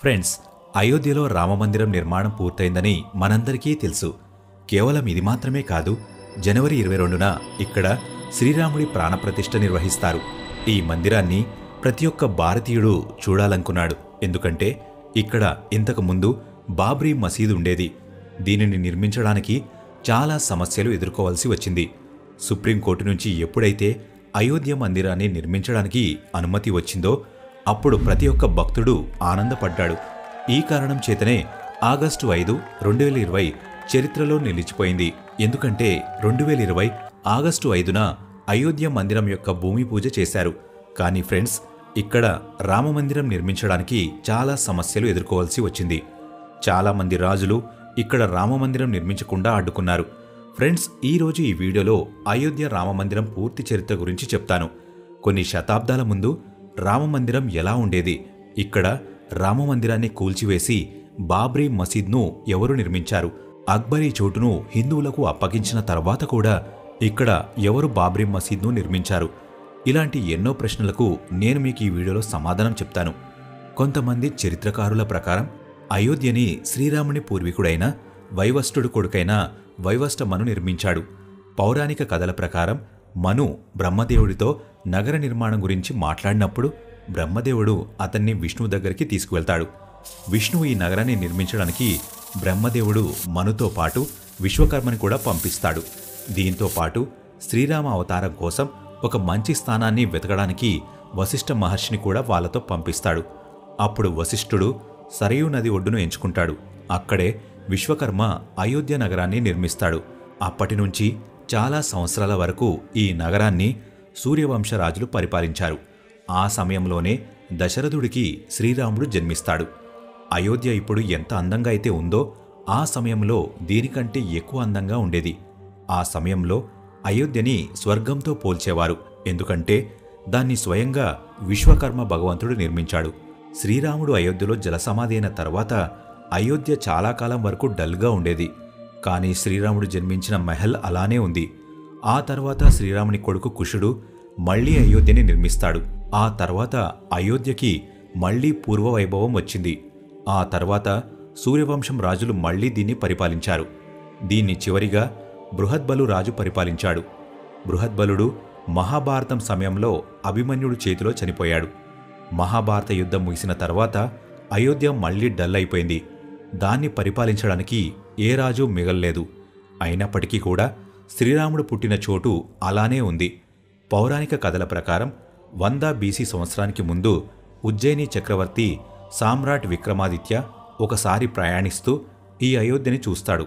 Friends, అయోధ్యలో రామమందిరం నిర్మాణం పూర్తయిందని మనందరికీ తెలుసు. కేవలం ఇది మాత్రమే కాదు, జనవరి 22న ఇక్కడ శ్రీరాముడి ప్రాణప్రతిష్ఠ నిర్వహిస్తారు. ఈ మందిరాన్ని ప్రతి ఒక్క భారతీయుడు చూడాలనుకున్నాడు. ఎందుకంటే ఇక్కడ ఇంతకు ముందు బాబ్రీ మసీదు ఉండేది. దీనిని నిర్మించడానికి చాలా సమస్యలు ఎదుర్కోవాల్సి వచ్చింది. సుప్రీంకోర్టు నుంచి ఎప్పుడైతే అయోధ్య మందిరాన్ని నిర్మించడానికి అనుమతి వచ్చిందో అప్పుడు ప్రతి ఒక్క భక్తుడు ఆనందపడ్డాడు. ఈ కారణం చేతనే ఆగస్టు 5, 2020 చరిత్రలో నిలిచిపోయింది. ఎందుకంటే 2020 ఆగస్టు 5న అయోధ్య మందిరం యొక్క భూమి పూజ చేశారు. కానీ ఫ్రెండ్స్, ఇక్కడ రామమందిరం నిర్మించడానికి చాలా సమస్యలు ఎదుర్కోవాల్సి వచ్చింది. చాలామంది రాజులు ఇక్కడ రామమందిరం నిర్మించకుండా అడ్డుకున్నారు. ఫ్రెండ్స్, ఈరోజు ఈ వీడియోలో అయోధ్య రామమందిరం పూర్తి చరిత్ర గురించి చెప్తాను. కొన్ని శతాబ్దాల ముందు రామమందిరం ఎలా ఉండేది, ఇక్కడ రామమందిరాన్ని కూల్చివేసి బాబ్రీ మసీద్ను ఎవరు నిర్మించారు, అక్బర్ ఈ చోటును హిందువులకు అప్పగించిన తర్వాత కూడా ఇక్కడ ఎవరు బాబ్రీ మసీద్ను నిర్మించారు, ఇలాంటి ఎన్నో ప్రశ్నలకు నేను మీకు ఈ వీడియోలో సమాధానం చెప్తాను. కొంతమంది చరిత్రకారుల ప్రకారం అయోధ్యని శ్రీరాముని పూర్వీకుడైన వైవస్టుడు కొడుకైన వైవస్ట మను నిర్మించాడు. పౌరాణిక కథల ప్రకారం మను బ్రహ్మదేవుడితో నగర నిర్మాణం గురించి మాట్లాడినప్పుడు బ్రహ్మదేవుడు అతన్ని విష్ణువు దగ్గరికి తీసుకువెళ్తాడు. విష్ణువు ఈ నగరాన్ని నిర్మించడానికి బ్రహ్మదేవుడు మనుతో పాటు విశ్వకర్మని కూడా పంపిస్తాడు. దీంతో పాటు శ్రీరామ అవతారం కోసం ఒక మంచి స్థానాన్ని వెతకడానికి వశిష్ఠ మహర్షిని కూడా వాళ్ళతో పంపిస్తాడు. అప్పుడు వశిష్ఠుడు సరయూ నది ఒడ్డును ఎంచుకుంటాడు. అక్కడే విశ్వకర్మ అయోధ్య నగరాన్ని నిర్మిస్తాడు. అప్పటి నుంచి చాలా సంవత్సరాల వరకు ఈ నగరాన్ని సూర్యవంశరాజులు పరిపాలించారు. ఆ సమయంలోనే దశరథుడికి శ్రీరాముడు జన్మిస్తాడు. అయోధ్య ఇప్పుడు ఎంత అందంగా అయితే ఉందో ఆ సమయంలో దీనికంటే ఎక్కువ అందంగా ఉండేది. ఆ సమయంలో అయోధ్యని స్వర్గంతో పోల్చేవారు. ఎందుకంటే దాన్ని స్వయంగా విశ్వకర్మ భగవంతుడు నిర్మించాడు. శ్రీరాముడు అయోధ్యలో జలసమాధి అయిన తర్వాత అయోధ్య చాలా కాలం వరకు డల్గా ఉండేది. కానీ శ్రీరాముడు జన్మించిన మహల్ అలానే ఉంది. ఆ తర్వాత శ్రీరాముని కొడుకు కుషుడు మళ్లీ అయోధ్యని నిర్మిస్తాడు. ఆ తర్వాత అయోధ్యకి మళ్లీ పూర్వ వైభవం వచ్చింది. ఆ తర్వాత సూర్యవంశం రాజులు మళ్లీ దీన్ని పరిపాలించారు. దీన్ని చివరిగా బృహద్బలు రాజు పరిపాలించాడు. బృహద్బలుడు మహాభారతం సమయంలో అభిమన్యుడు చేతిలో చనిపోయాడు. మహాభారత యుద్ధం ముగిసిన తర్వాత అయోధ్య మళ్లీ డల్ అయిపోయింది. దాన్ని పరిపాలించడానికి ఏ రాజు మిగల్లేదు. అయినప్పటికీ కూడా శ్రీరాముడు పుట్టిన చోటు అలానే ఉంది. పౌరాణిక కథల ప్రకారం 100 BC సంవత్సరానికి ముందు ఉజ్జయిని చక్రవర్తి సామ్రాట్ విక్రమాదిత్య ఒకసారి ప్రయాణిస్తూ ఈ అయోధ్యని చూస్తాడు.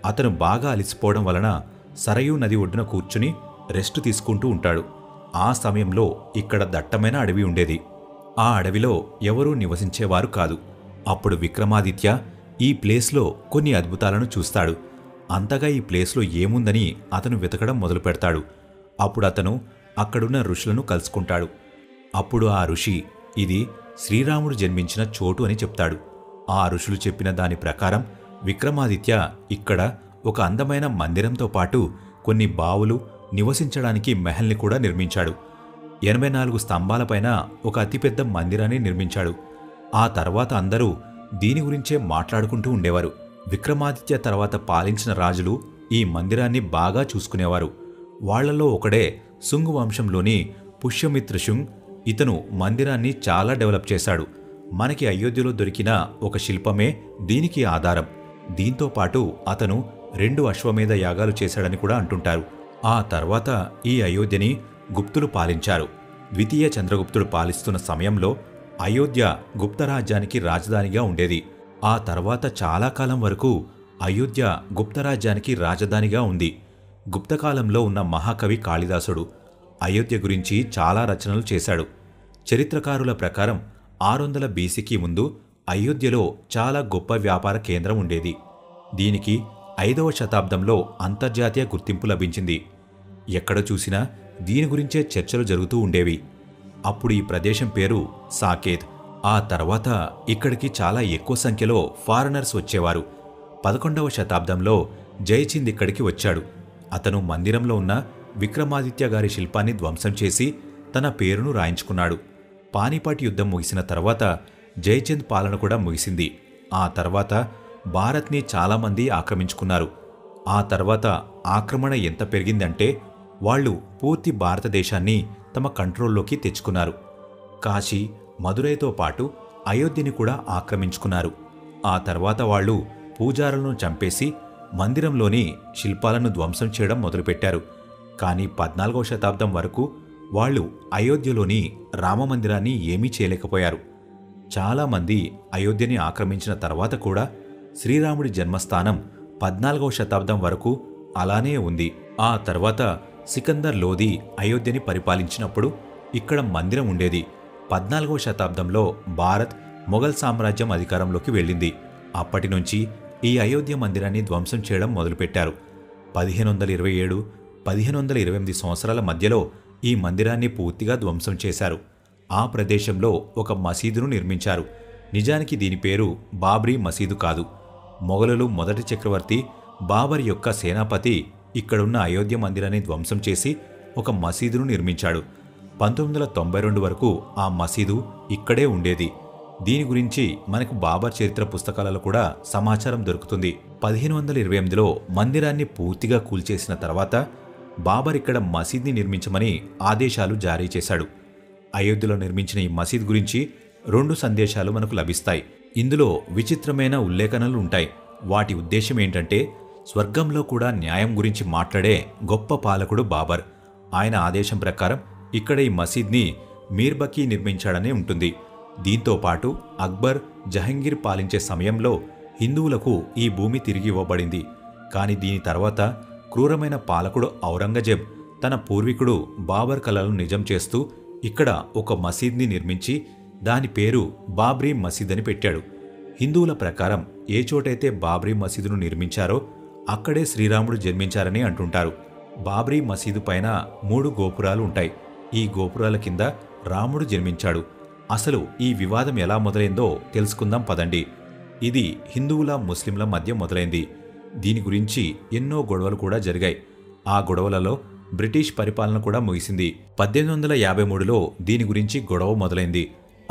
అతను బాగా అలసిపోవడం వలన సరయూ నది ఒడ్డున కూర్చుని రెస్టు తీసుకుంటూ ఉంటాడు. ఆ సమయంలో ఇక్కడ దట్టమైన అడవి ఉండేది. ఆ అడవిలో ఎవరూ నివసించేవారు కాదు. అప్పుడు విక్రమాదిత్య ఈ ప్లేస్లో కొన్ని అద్భుతాలను చూస్తాడు. అంతగా ఈ ప్లేస్లో ఏముందని అతను వెతకడం మొదలు పెడతాడు. అప్పుడు అతను అక్కడున్న ఋషులను కలుసుకుంటాడు. అప్పుడు ఆ ఋషి ఇది శ్రీరాముడు జన్మించిన చోటు అని చెప్తాడు. ఆ ఋషులు చెప్పిన దాని ప్రకారం విక్రమాదిత్య ఇక్కడ ఒక అందమైన మందిరంతో పాటు కొన్ని బావులు, నివసించడానికి మెహల్ని కూడా నిర్మించాడు. 84 స్తంభాలపైన ఒక అతిపెద్ద మందిరాన్ని నిర్మించాడు. ఆ తర్వాత అందరూ దీని గురించే మాట్లాడుకుంటూ ఉండేవారు. విక్రమాదిత్య తర్వాత పాలించిన రాజులు ఈ మందిరాన్ని బాగా చూసుకునేవారు. వాళ్లలో ఒకడే శుంగ్ వంశంలోని పుష్యమిత్ర శుంగ్. ఇతను మందిరాన్ని చాలా డెవలప్ చేశాడు. మనకి అయోధ్యలో దొరికిన ఒక శిల్పమే దీనికి ఆధారం. దీంతో పాటు అతను 2 అశ్వమేధ యాగాలు చేశాడని కూడా అంటుంటారు. ఆ తర్వాత ఈ అయోధ్యని గుప్తులు పాలించారు. ద్వితీయ చంద్రగుప్తుడు పాలిస్తున్న సమయంలో అయోధ్య గుప్తరాజ్యానికి రాజధానిగా ఉండేది. ఆ తర్వాత చాలా కాలం వరకు అయోధ్య గుప్తరాజ్యానికి రాజధానిగా ఉంది. గుప్తకాలంలో ఉన్న మహాకవి కాళిదాసుడు అయోధ్య గురించి చాలా రచనలు చేశాడు. చరిత్రకారుల ప్రకారం 600 BCకి ముందు అయోధ్యలో చాలా గొప్ప వ్యాపార కేంద్రం ఉండేది. దీనికి 5వ శతాబ్దంలో అంతర్జాతీయ గుర్తింపు లభించింది. ఎక్కడ చూసినా దీని గురించే చర్చలు జరుగుతూ ఉండేవి. అప్పుడు ఈ ప్రదేశం పేరు సాకేత్. ఆ తర్వాత ఇక్కడికి చాలా ఎక్కువ సంఖ్యలో ఫారినర్స్ వచ్చేవారు. 11వ శతాబ్దంలో జయచింద్ ఇక్కడికి వచ్చాడు. అతను మందిరంలో ఉన్న విక్రమాదిత్య గారి శిల్పాన్ని ధ్వంసం చేసి తన పేరును రాయించుకున్నాడు. పానిపట్ యుద్ధం ముగిసిన తర్వాత జైచంద్ పాలన కూడా ముగిసింది. ఆ తర్వాత భారత్ని చాలామంది ఆక్రమించుకున్నారు. ఆ తర్వాత ఆక్రమణ ఎంత పెరిగిందంటే వాళ్ళు పూర్తి భారతదేశాన్ని తమ కంట్రోల్లోకి తెచ్చుకున్నారు. కాశీ, మదురైతో పాటు అయోధ్యని కూడా ఆక్రమించుకున్నారు. ఆ తర్వాత వాళ్ళు పూజారులను చంపేసి మందిరంలోని శిల్పాలను ధ్వంసం చేయడం మొదలుపెట్టారు. కానీ 14వ శతాబ్దం వరకు వాళ్ళు అయోధ్యలోని రామమందిరాన్ని ఏమీ చేయలేకపోయారు. చాలామంది అయోధ్యని ఆక్రమించిన తర్వాత కూడా శ్రీరాముడి జన్మస్థానం 14వ శతాబ్దం వరకు అలానే ఉంది. ఆ తర్వాత సికందర్ లోధి అయోధ్యని పరిపాలించినప్పుడు ఇక్కడ మందిరం ఉండేది. 14వ శతాబ్దంలో భారత్ మొఘల్ సామ్రాజ్యం అధికారంలోకి వెళ్ళింది. అప్పటి నుంచి ఈ అయోధ్య మందిరాన్ని ధ్వంసం చేయడం మొదలుపెట్టారు. 1527, 1528 సంవత్సరాల మధ్యలో ఈ మందిరాన్ని పూర్తిగా ధ్వంసం చేశారు. ఆ ప్రదేశంలో ఒక మసీదును నిర్మించారు. నిజానికి దీని పేరు బాబ్రీ మసీదు కాదు. మొఘలులు మొదటి చక్రవర్తి బాబర్ యొక్క సేనాపతి ఇక్కడున్న అయోధ్య మందిరాన్ని ధ్వంసం చేసి ఒక మసీదును నిర్మించాడు. 1992 వరకు ఆ మసీదు ఇక్కడే ఉండేది. దీని గురించి మనకు బాబర్ చరిత్ర పుస్తకాలలో కూడా సమాచారం దొరుకుతుంది. 1528లో మందిరాన్ని పూర్తిగా కూల్చేసిన తర్వాత బాబర్ ఇక్కడ మసీద్ని నిర్మించమని ఆదేశాలు జారీ చేశాడు. అయోధ్యలో నిర్మించిన ఈ మసీద్ గురించి 2 సందేశాలు మనకు లభిస్తాయి. ఇందులో విచిత్రమైన ఉల్లేఖనాలు ఉంటాయి. వాటి ఉద్దేశం ఏంటంటే స్వర్గంలో కూడా న్యాయం గురించి మాట్లాడే గొప్ప పాలకుడు బాబర్. ఆయన ఆదేశం ప్రకారం ఇక్కడ ఈ మసీద్ని మీర్బకీ నిర్మించాడని ఉంటుంది. దీంతో పాటు అక్బర్, జహంగీర్ పాలించే సమయంలో హిందువులకు ఈ భూమి తిరిగి ఇవ్వబడింది. కానీ దీని తర్వాత క్రూరమైన పాలకుడు ఔరంగజేబ్ తన పూర్వీకుడు బాబర్ కలలను నిజం చేస్తూ ఇక్కడ ఒక మసీద్ని నిర్మించి దాని పేరు బాబ్రీ మసీద్ అని పెట్టాడు. హిందువుల ప్రకారం ఏ చోటైతే బాబ్రీ మసీదును నిర్మించారో అక్కడే శ్రీరాముడు జన్మించారని అంటుంటారు. బాబ్రీ మసీదు పైన 3 గోపురాలు ఉంటాయి. ఈ గోపురాల కింద రాముడు జన్మించాడు. అసలు ఈ వివాదం ఎలా మొదలైందో తెలుసుకుందాం పదండి. ఇది హిందువుల, ముస్లింల మధ్య మొదలైంది. దీని గురించి ఎన్నో గొడవలు కూడా జరిగాయి. ఆ గొడవలలో బ్రిటిష్ పరిపాలన కూడా ముగిసింది. 1853లో దీని గురించి గొడవ మొదలైంది.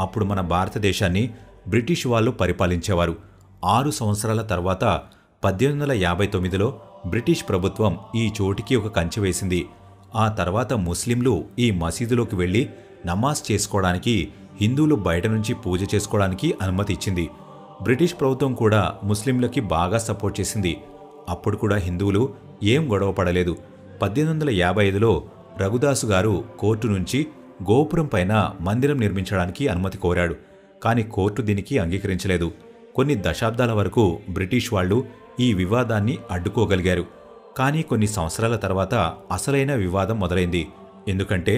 అప్పుడు మన భారతదేశాన్ని బ్రిటిష్ వాళ్ళు పరిపాలించేవారు. 6 సంవత్సరాల తర్వాత 1859లో బ్రిటిష్ ప్రభుత్వం ఈ చోటికి ఒక కంచె వేసింది. ఆ తర్వాత ముస్లింలు ఈ మసీదులోకి వెళ్లి నమాజ్ చేసుకోవడానికి, హిందువులు బయట నుంచి పూజ చేసుకోవడానికి అనుమతి ఇచ్చింది. బ్రిటిష్ ప్రభుత్వం కూడా ముస్లింలకి బాగా సపోర్ట్ చేసింది. అప్పుడు కూడా హిందువులు ఏం గొడవ పడలేదు. 1855లో రఘుదాసు గారు కోర్టు నుంచి గోపురం పైన మందిరం నిర్మించడానికి అనుమతి కోరాడు. కానీ కోర్టు దీనికి అంగీకరించలేదు. కొన్ని దశాబ్దాల వరకు బ్రిటిష్ వాళ్ళు ఈ వివాదాన్ని అడ్డుకోగలిగారు. కానీ కొన్ని సంవత్సరాల తర్వాత అసలైన వివాదం మొదలైంది. ఎందుకంటే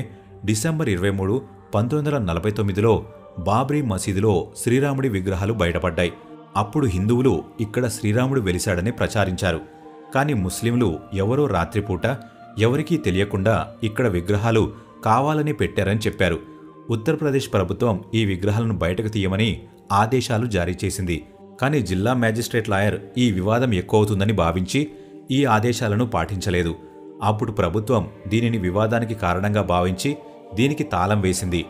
డిసెంబర్ 23, 1949లో బాబ్రీ మసీదులో శ్రీరాముడి విగ్రహాలు బయటపడ్డాయి. అప్పుడు హిందువులు ఇక్కడ శ్రీరాముడు వెలిశాడని ప్రచారించారు. కానీ ముస్లింలు ఎవరో రాత్రిపూట ఎవరికీ తెలియకుండా ఇక్కడ విగ్రహాలు కావాలని పెట్టారని చెప్పారు. ఉత్తరప్రదేశ్ ప్రభుత్వం ఈ విగ్రహాలను బయటకు తీయమని ఆదేశాలు జారీ చేసింది. కానీ జిల్లా మ్యాజిస్ట్రేట్ లాయర్ ఈ వివాదం ఎక్కువవుతుందని భావించి ఈ ఆదేశాలను పాటించలేదు. అప్పుడు ప్రభుత్వం దీనిని వివాదానికి కారణంగా భావించి దీనికి తాళం వేసింది.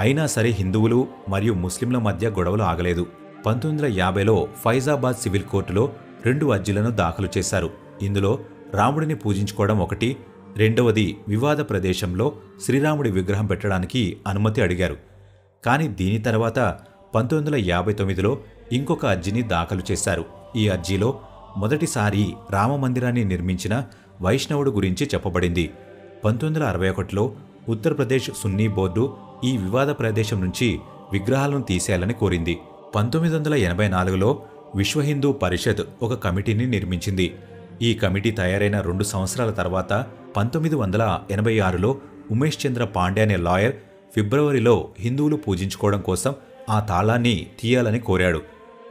అయినా సరే హిందువులు మరియు ముస్లింల మధ్య గొడవలు ఆగలేదు. 1950లో ఫైజాబాద్ సివిల్ కోర్టులో 2 అర్జీలను దాఖలు చేశారు. ఇందులో రాముడిని పూజించుకోవడం ఒకటి, రెండవది వివాద ప్రదేశంలో శ్రీరాముడి విగ్రహం పెట్టడానికి అనుమతి అడిగారు. కానీ దీని తర్వాత 1959లో ఇంకొక అర్జీని దాఖలు చేశారు. ఈ అర్జీలో మొదటిసారి రామమందిరాన్ని నిర్మించిన వైష్ణవుడు గురించి చెప్పబడింది. 1961లో ఉత్తరప్రదేశ్ సున్నీ బోర్డు ఈ వివాద ప్రదేశం నుంచి విగ్రహాలను తీసేయాలని కోరింది. 1984లో విశ్వ హిందూ పరిషత్ ఒక కమిటీని నిర్మించింది. ఈ కమిటీ తయారైన 2 సంవత్సరాల తర్వాత 1986లో ఉమేష్ చంద్ర పాండే అనే లాయర్ ఫిబ్రవరిలో హిందువులు పూజించుకోవడం కోసం ఆ తాళాన్ని తీయాలని కోరాడు.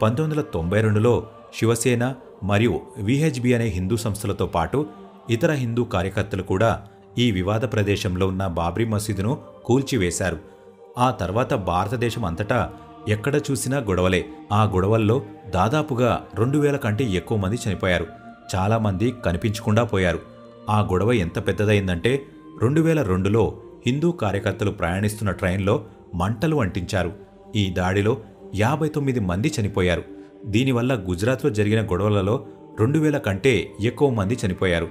1992లో శివసేన మరియు విహెచ్బి అనే హిందూ సంస్థలతో పాటు ఇతర హిందూ కార్యకర్తలు కూడా ఈ వివాద ప్రదేశంలో ఉన్న బాబ్రీ మసీదును కూల్చివేశారు. ఆ తర్వాత భారతదేశం అంతటా ఎక్కడ చూసినా గొడవలే. ఆ గొడవల్లో దాదాపుగా 2000 కంటే ఎక్కువ మంది చనిపోయారు. చాలామంది కనిపించకుండా పోయారు. ఆ గొడవ ఎంత పెద్దదైందంటే 2002లో హిందూ కార్యకర్తలు ప్రయాణిస్తున్న ట్రైన్లో మంటలు అంటించారు. ఈ దాడిలో 59 మంది చనిపోయారు. దీనివల్ల గుజరాత్లో జరిగిన గొడవలలో 2000 కంటే ఎక్కువ మంది చనిపోయారు.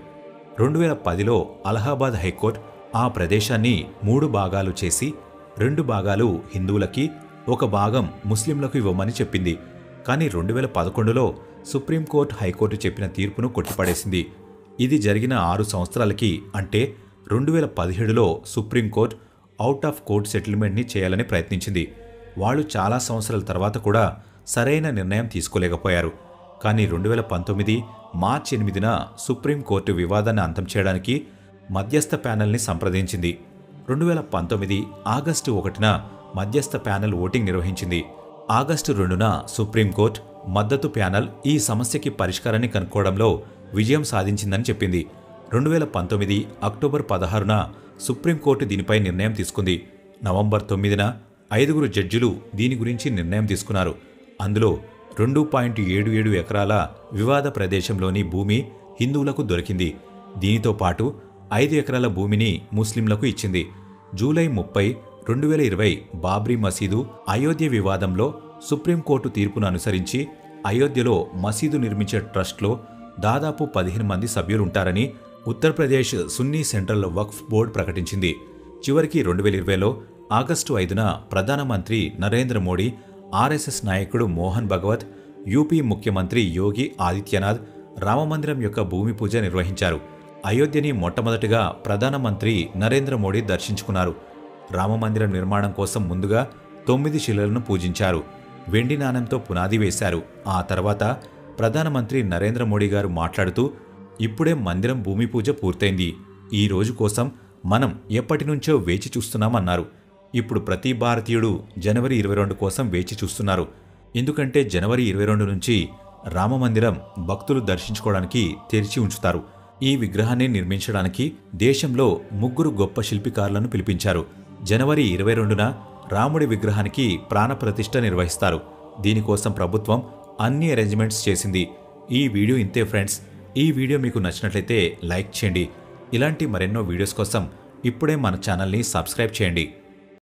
2010లో అలహాబాద్ హైకోర్టు ఆ ప్రదేశాన్ని 3 భాగాలు చేసి 2 భాగాలు హిందువులకి, 1 భాగం ముస్లింలకు ఇవ్వమని చెప్పింది. కానీ 2011లో సుప్రీంకోర్టు హైకోర్టు చెప్పిన తీర్పును కొట్టిపడేసింది. ఇది జరిగిన 6 సంవత్సరాలకి, అంటే 2017లో సుప్రీంకోర్టు అవుట్ ఆఫ్ కోర్ట్ సెటిల్మెంట్ని చేయాలని ప్రయత్నించింది. వాళ్ళు చాలా సంవత్సరాల తర్వాత కూడా సరైన నిర్ణయం తీసుకోలేకపోయారు. కానీ 2019 మార్చి 8న సుప్రీంకోర్టు వివాదాన్ని అంతం చేయడానికి మధ్యస్థ ప్యానెల్ని సంప్రదించింది. 2019 ఆగస్టు 1న మధ్యస్థ ప్యానెల్ ఓటింగ్ నిర్వహించింది. ఆగస్టు 2న సుప్రీంకోర్టు మద్దతు ప్యానెల్ ఈ సమస్యకి పరిష్కారాన్ని కనుక్కోవడంలో విజయం సాధించిందని చెప్పింది. 2019 అక్టోబర్ 16న సుప్రీంకోర్టు దీనిపై నిర్ణయం తీసుకుంది. నవంబర్ 9న 5 జడ్జిలు దీని గురించి నిర్ణయం తీసుకున్నారు. అందులో 2.77 ఎకరాల వివాద ప్రదేశంలోని భూమి హిందువులకు దొరికింది. దీనితో పాటు 5 ఎకరాల భూమిని ముస్లింలకు ఇచ్చింది. జూలై 30, 2020 బాబ్రీ మసీదు అయోధ్య వివాదంలో సుప్రీంకోర్టు తీర్పును అనుసరించి అయోధ్యలో మసీదు నిర్మించే ట్రస్ట్లో దాదాపు 15 మంది సభ్యులుంటారని ఉత్తరప్రదేశ్ సున్నీ సెంట్రల్ వక్ఫ్ బోర్డు ప్రకటించింది. చివరికి 2020లో ఆగస్టు 5న ప్రధానమంత్రి నరేంద్ర మోడీ, ఆర్ఎస్ఎస్ నాయకుడు మోహన్ భగవత్, యూపీ ముఖ్యమంత్రి యోగి ఆదిత్యనాథ్ రామమందిరం యొక్క భూమి పూజ నిర్వహించారు. అయోధ్యని మొట్టమొదటిగా ప్రధానమంత్రి నరేంద్ర మోడీ దర్శించుకున్నారు. రామమందిరం నిర్మాణం కోసం ముందుగా 9 శిలలను పూజించారు. వెండి నాణెంతో పునాది వేశారు. ఆ తర్వాత ప్రధానమంత్రి నరేంద్ర మోడీ గారు మాట్లాడుతూ, ఇప్పుడే మందిరం భూమి పూజ పూర్తయింది. ఈ రోజు కోసం మనం ఎప్పటినుంచో వేచి చూస్తున్నామన్నారు. ఇప్పుడు ప్రతి భారతీయుడు జనవరి 22 కోసం వేచి చూస్తున్నారు. ఎందుకంటే జనవరి 22 నుంచి రామమందిరం భక్తులు దర్శించుకోవడానికి తెరిచి ఉంచుతారు. ఈ విగ్రహాన్ని నిర్మించడానికి దేశంలో 3 గొప్ప శిల్పికారులను పిలిపించారు. జనవరి 22న రాముడి విగ్రహానికి ప్రాణప్రతిష్ఠ నిర్వహిస్తారు. దీనికోసం ప్రభుత్వం అన్ని అరేంజ్మెంట్స్ చేసింది. ఈ వీడియో ఇంతే ఫ్రెండ్స్. ఈ వీడియో మీకు నచ్చినట్లయితే లైక్ చేయండి. ఇలాంటి మరెన్నో వీడియోస్ కోసం ఇప్పుడే మన ఛానల్ని సబ్స్క్రైబ్ చేయండి.